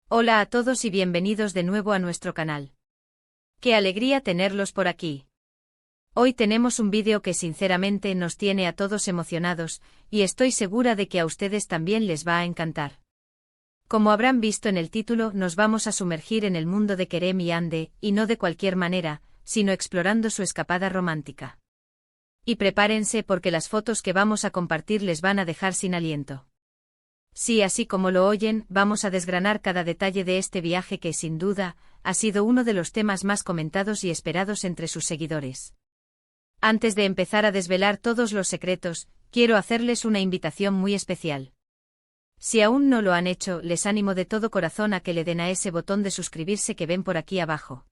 Hola a todos y bienvenidos de nuevo a nuestro canal. ¡Qué alegría tenerlos por aquí! Hoy tenemos un vídeo que sinceramente nos tiene a todos emocionados, y estoy segura de que a ustedes también les va a encantar. Como habrán visto en el título, nos vamos a sumergir en el mundo de Kerem y Ande, y no de cualquier manera, sino explorando su escapada romántica. Y prepárense porque las fotos que vamos a compartir les van a dejar sin aliento. Sí, así como lo oyen, vamos a desgranar cada detalle de este viaje que, sin duda, ha sido uno de los temas más comentados y esperados entre sus seguidores. Antes de empezar a desvelar todos los secretos, quiero hacerles una invitación muy especial. Si aún no lo han hecho, les animo de todo corazón a que le den a ese botón de suscribirse que ven por aquí abajo.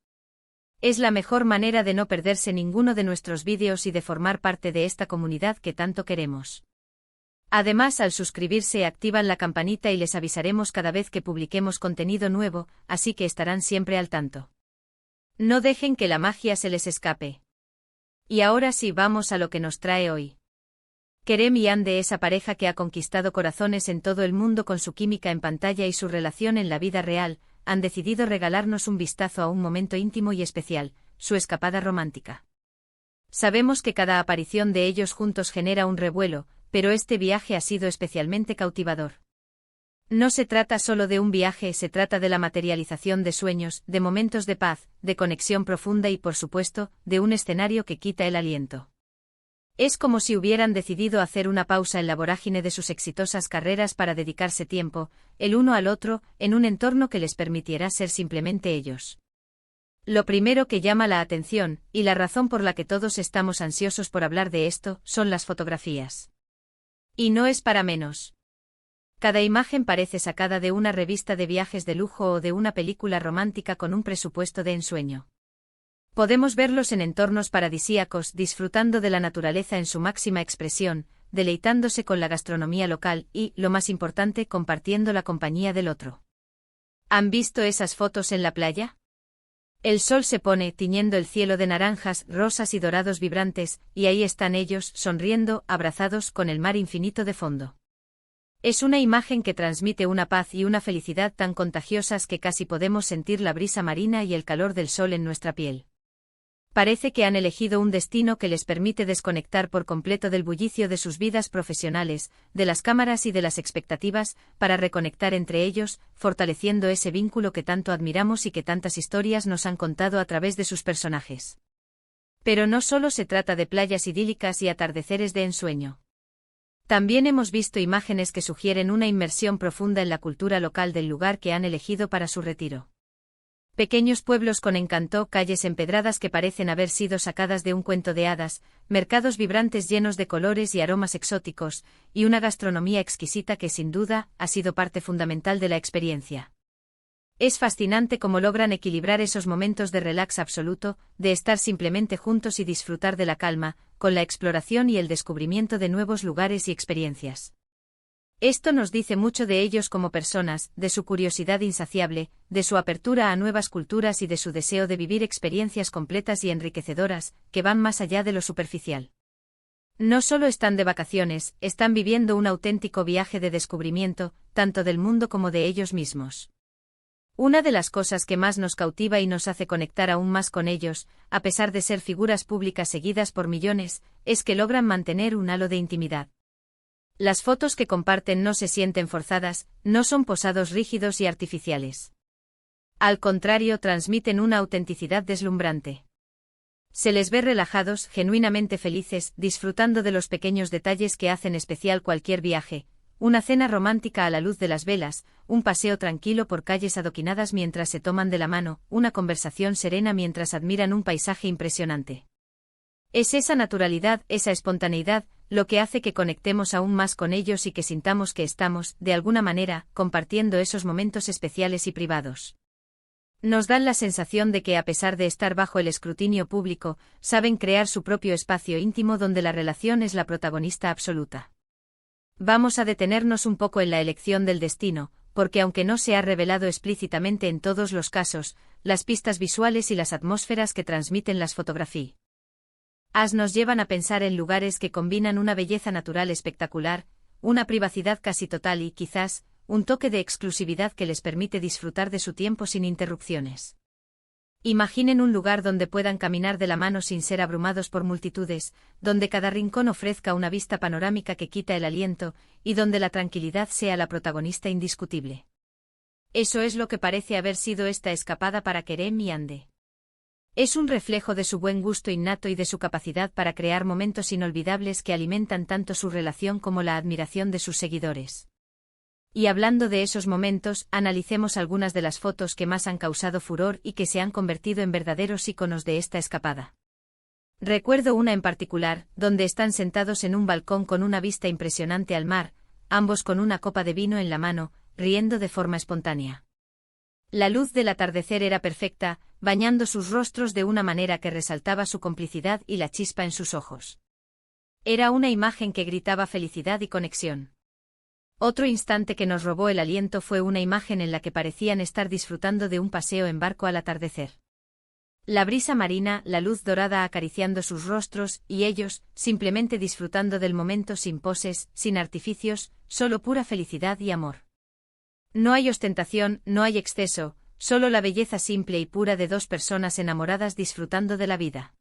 Es la mejor manera de no perderse ninguno de nuestros vídeos y de formar parte de esta comunidad que tanto queremos. Además, al suscribirse activan la campanita y les avisaremos cada vez que publiquemos contenido nuevo, así que estarán siempre al tanto. No dejen que la magia se les escape. Y ahora sí, vamos a lo que nos trae hoy. Kerem y Ande, esa pareja que ha conquistado corazones en todo el mundo con su química en pantalla y su relación en la vida real, han decidido regalarnos un vistazo a un momento íntimo y especial, su escapada romántica. Sabemos que cada aparición de ellos juntos genera un revuelo, pero este viaje ha sido especialmente cautivador. No se trata solo de un viaje, se trata de la materialización de sueños, de momentos de paz, de conexión profunda y, por supuesto, de un escenario que quita el aliento. Es como si hubieran decidido hacer una pausa en la vorágine de sus exitosas carreras para dedicarse tiempo, el uno al otro, en un entorno que les permitiera ser simplemente ellos. Lo primero que llama la atención, y la razón por la que todos estamos ansiosos por hablar de esto, son las fotografías. Y no es para menos. Cada imagen parece sacada de una revista de viajes de lujo o de una película romántica con un presupuesto de ensueño. Podemos verlos en entornos paradisíacos, disfrutando de la naturaleza en su máxima expresión, deleitándose con la gastronomía local y, lo más importante, compartiendo la compañía del otro. ¿Han visto esas fotos en la playa? El sol se pone, tiñendo el cielo de naranjas, rosas y dorados vibrantes, y ahí están ellos, sonriendo, abrazados, con el mar infinito de fondo. Es una imagen que transmite una paz y una felicidad tan contagiosas que casi podemos sentir la brisa marina y el calor del sol en nuestra piel. Parece que han elegido un destino que les permite desconectar por completo del bullicio de sus vidas profesionales, de las cámaras y de las expectativas, para reconectar entre ellos, fortaleciendo ese vínculo que tanto admiramos y que tantas historias nos han contado a través de sus personajes. Pero no solo se trata de playas idílicas y atardeceres de ensueño. También hemos visto imágenes que sugieren una inmersión profunda en la cultura local del lugar que han elegido para su retiro. Pequeños pueblos con encanto, calles empedradas que parecen haber sido sacadas de un cuento de hadas, mercados vibrantes llenos de colores y aromas exóticos, y una gastronomía exquisita que sin duda ha sido parte fundamental de la experiencia. Es fascinante cómo logran equilibrar esos momentos de relax absoluto, de estar simplemente juntos y disfrutar de la calma, con la exploración y el descubrimiento de nuevos lugares y experiencias. Esto nos dice mucho de ellos como personas, de su curiosidad insaciable, de su apertura a nuevas culturas y de su deseo de vivir experiencias completas y enriquecedoras, que van más allá de lo superficial. No solo están de vacaciones, están viviendo un auténtico viaje de descubrimiento, tanto del mundo como de ellos mismos. Una de las cosas que más nos cautiva y nos hace conectar aún más con ellos, a pesar de ser figuras públicas seguidas por millones, es que logran mantener un halo de intimidad. Las fotos que comparten no se sienten forzadas, no son posados rígidos y artificiales. Al contrario, transmiten una autenticidad deslumbrante. Se les ve relajados, genuinamente felices, disfrutando de los pequeños detalles que hacen especial cualquier viaje, una cena romántica a la luz de las velas, un paseo tranquilo por calles adoquinadas mientras se toman de la mano, una conversación serena mientras admiran un paisaje impresionante. Es esa naturalidad, esa espontaneidad, lo que hace que conectemos aún más con ellos y que sintamos que estamos, de alguna manera, compartiendo esos momentos especiales y privados. Nos dan la sensación de que, a pesar de estar bajo el escrutinio público, saben crear su propio espacio íntimo donde la relación es la protagonista absoluta. Vamos a detenernos un poco en la elección del destino, porque aunque no se ha revelado explícitamente en todos los casos, las pistas visuales y las atmósferas que transmiten las fotografías nos llevan a pensar en lugares que combinan una belleza natural espectacular, una privacidad casi total y, quizás, un toque de exclusividad que les permite disfrutar de su tiempo sin interrupciones. Imaginen un lugar donde puedan caminar de la mano sin ser abrumados por multitudes, donde cada rincón ofrezca una vista panorámica que quita el aliento, y donde la tranquilidad sea la protagonista indiscutible. Eso es lo que parece haber sido esta escapada para Kerem y Ande. Es un reflejo de su buen gusto innato y de su capacidad para crear momentos inolvidables que alimentan tanto su relación como la admiración de sus seguidores. Y hablando de esos momentos, analicemos algunas de las fotos que más han causado furor y que se han convertido en verdaderos íconos de esta escapada. Recuerdo una en particular, donde están sentados en un balcón con una vista impresionante al mar, ambos con una copa de vino en la mano, riendo de forma espontánea. La luz del atardecer era perfecta, bañando sus rostros de una manera que resaltaba su complicidad y la chispa en sus ojos. Era una imagen que gritaba felicidad y conexión. Otro instante que nos robó el aliento fue una imagen en la que parecían estar disfrutando de un paseo en barco al atardecer. La brisa marina, la luz dorada acariciando sus rostros, y ellos, simplemente disfrutando del momento sin poses, sin artificios, solo pura felicidad y amor. No hay ostentación, no hay exceso, solo la belleza simple y pura de dos personas enamoradas disfrutando de la vida.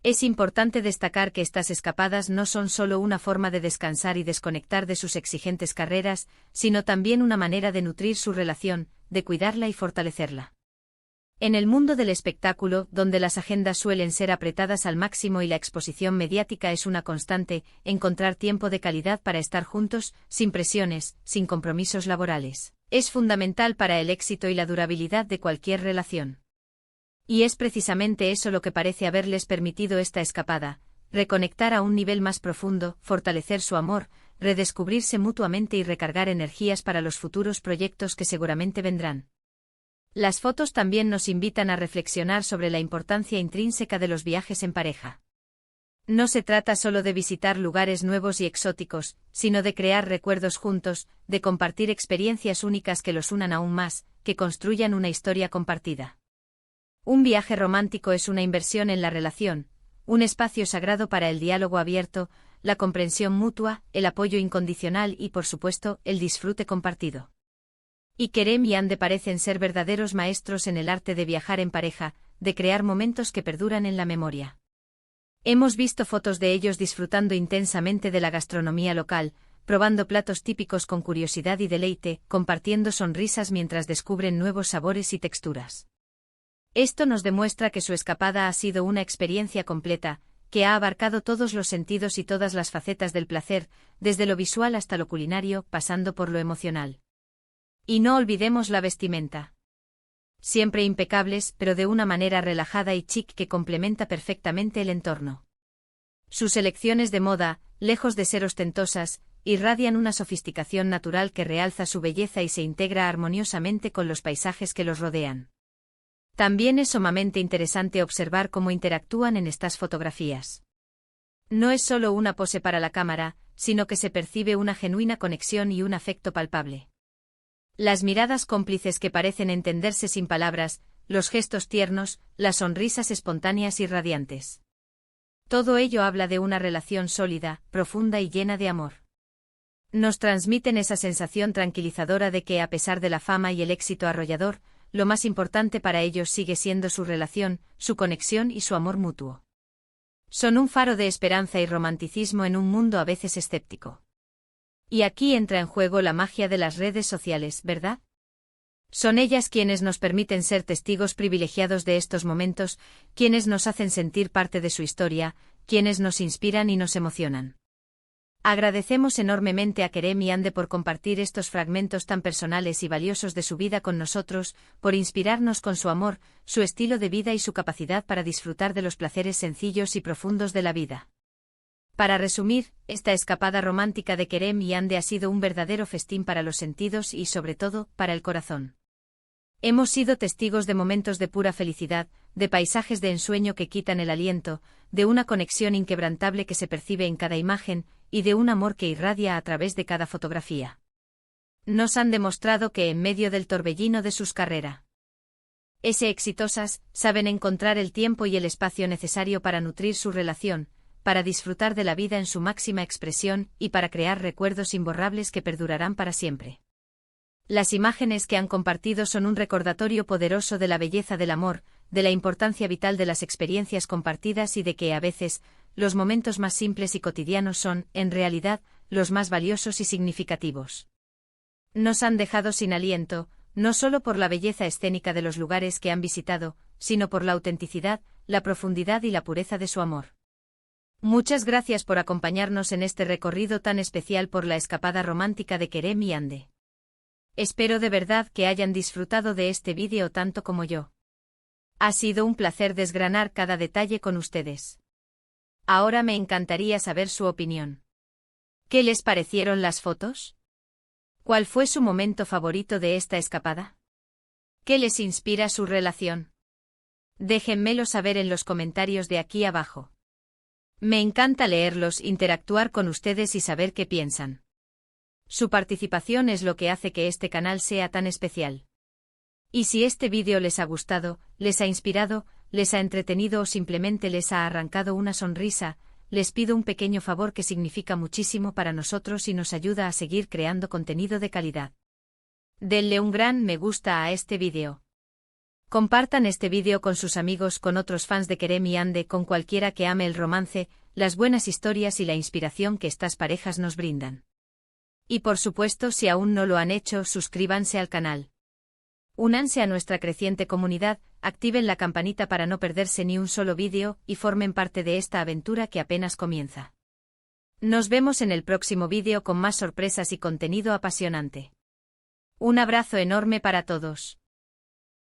Es importante destacar que estas escapadas no son solo una forma de descansar y desconectar de sus exigentes carreras, sino también una manera de nutrir su relación, de cuidarla y fortalecerla. En el mundo del espectáculo, donde las agendas suelen ser apretadas al máximo y la exposición mediática es una constante, encontrar tiempo de calidad para estar juntos, sin presiones, sin compromisos laborales, es fundamental para el éxito y la durabilidad de cualquier relación. Y es precisamente eso lo que parece haberles permitido esta escapada, reconectar a un nivel más profundo, fortalecer su amor, redescubrirse mutuamente y recargar energías para los futuros proyectos que seguramente vendrán. Las fotos también nos invitan a reflexionar sobre la importancia intrínseca de los viajes en pareja. No se trata solo de visitar lugares nuevos y exóticos, sino de crear recuerdos juntos, de compartir experiencias únicas que los unan aún más, que construyan una historia compartida. Un viaje romántico es una inversión en la relación, un espacio sagrado para el diálogo abierto, la comprensión mutua, el apoyo incondicional y, por supuesto, el disfrute compartido. Y Kerem y Ande parecen ser verdaderos maestros en el arte de viajar en pareja, de crear momentos que perduran en la memoria. Hemos visto fotos de ellos disfrutando intensamente de la gastronomía local, probando platos típicos con curiosidad y deleite, compartiendo sonrisas mientras descubren nuevos sabores y texturas. Esto nos demuestra que su escapada ha sido una experiencia completa, que ha abarcado todos los sentidos y todas las facetas del placer, desde lo visual hasta lo culinario, pasando por lo emocional. Y no olvidemos la vestimenta. Siempre impecables, pero de una manera relajada y chic que complementa perfectamente el entorno. Sus elecciones de moda, lejos de ser ostentosas, irradian una sofisticación natural que realza su belleza y se integra armoniosamente con los paisajes que los rodean. También es sumamente interesante observar cómo interactúan en estas fotografías. No es solo una pose para la cámara, sino que se percibe una genuina conexión y un afecto palpable. Las miradas cómplices que parecen entenderse sin palabras, los gestos tiernos, las sonrisas espontáneas y radiantes. Todo ello habla de una relación sólida, profunda y llena de amor. Nos transmiten esa sensación tranquilizadora de que, a pesar de la fama y el éxito arrollador, lo más importante para ellos sigue siendo su relación, su conexión y su amor mutuo. Son un faro de esperanza y romanticismo en un mundo a veces escéptico. Y aquí entra en juego la magia de las redes sociales, ¿verdad? Son ellas quienes nos permiten ser testigos privilegiados de estos momentos, quienes nos hacen sentir parte de su historia, quienes nos inspiran y nos emocionan. Agradecemos enormemente a Kerem y Ande por compartir estos fragmentos tan personales y valiosos de su vida con nosotros, por inspirarnos con su amor, su estilo de vida y su capacidad para disfrutar de los placeres sencillos y profundos de la vida. Para resumir, esta escapada romántica de Kerem y Ande ha sido un verdadero festín para los sentidos y, sobre todo, para el corazón. Hemos sido testigos de momentos de pura felicidad, de paisajes de ensueño que quitan el aliento, de una conexión inquebrantable que se percibe en cada imagen, y de un amor que irradia a través de cada fotografía. Nos han demostrado que en medio del torbellino de sus carreras exitosas, saben encontrar el tiempo y el espacio necesario para nutrir su relación, para disfrutar de la vida en su máxima expresión y para crear recuerdos imborrables que perdurarán para siempre. Las imágenes que han compartido son un recordatorio poderoso de la belleza del amor, de la importancia vital de las experiencias compartidas y de que, a veces, los momentos más simples y cotidianos son, en realidad, los más valiosos y significativos. Nos han dejado sin aliento, no solo por la belleza escénica de los lugares que han visitado, sino por la autenticidad, la profundidad y la pureza de su amor. Muchas gracias por acompañarnos en este recorrido tan especial por la escapada romántica de Kerem y Hande. Espero de verdad que hayan disfrutado de este vídeo tanto como yo. Ha sido un placer desgranar cada detalle con ustedes. Ahora me encantaría saber su opinión. ¿Qué les parecieron las fotos? ¿Cuál fue su momento favorito de esta escapada? ¿Qué les inspira su relación? Déjenmelo saber en los comentarios de aquí abajo. Me encanta leerlos, interactuar con ustedes y saber qué piensan. Su participación es lo que hace que este canal sea tan especial. Y si este vídeo les ha gustado, les ha inspirado, les ha entretenido o simplemente les ha arrancado una sonrisa, les pido un pequeño favor que significa muchísimo para nosotros y nos ayuda a seguir creando contenido de calidad. Denle un gran me gusta a este vídeo. Compartan este vídeo con sus amigos, con otros fans de Kerem y Hande, con cualquiera que ame el romance, las buenas historias y la inspiración que estas parejas nos brindan. Y por supuesto, si aún no lo han hecho, suscríbanse al canal. Únanse a nuestra creciente comunidad, activen la campanita para no perderse ni un solo vídeo y formen parte de esta aventura que apenas comienza. Nos vemos en el próximo vídeo con más sorpresas y contenido apasionante. Un abrazo enorme para todos.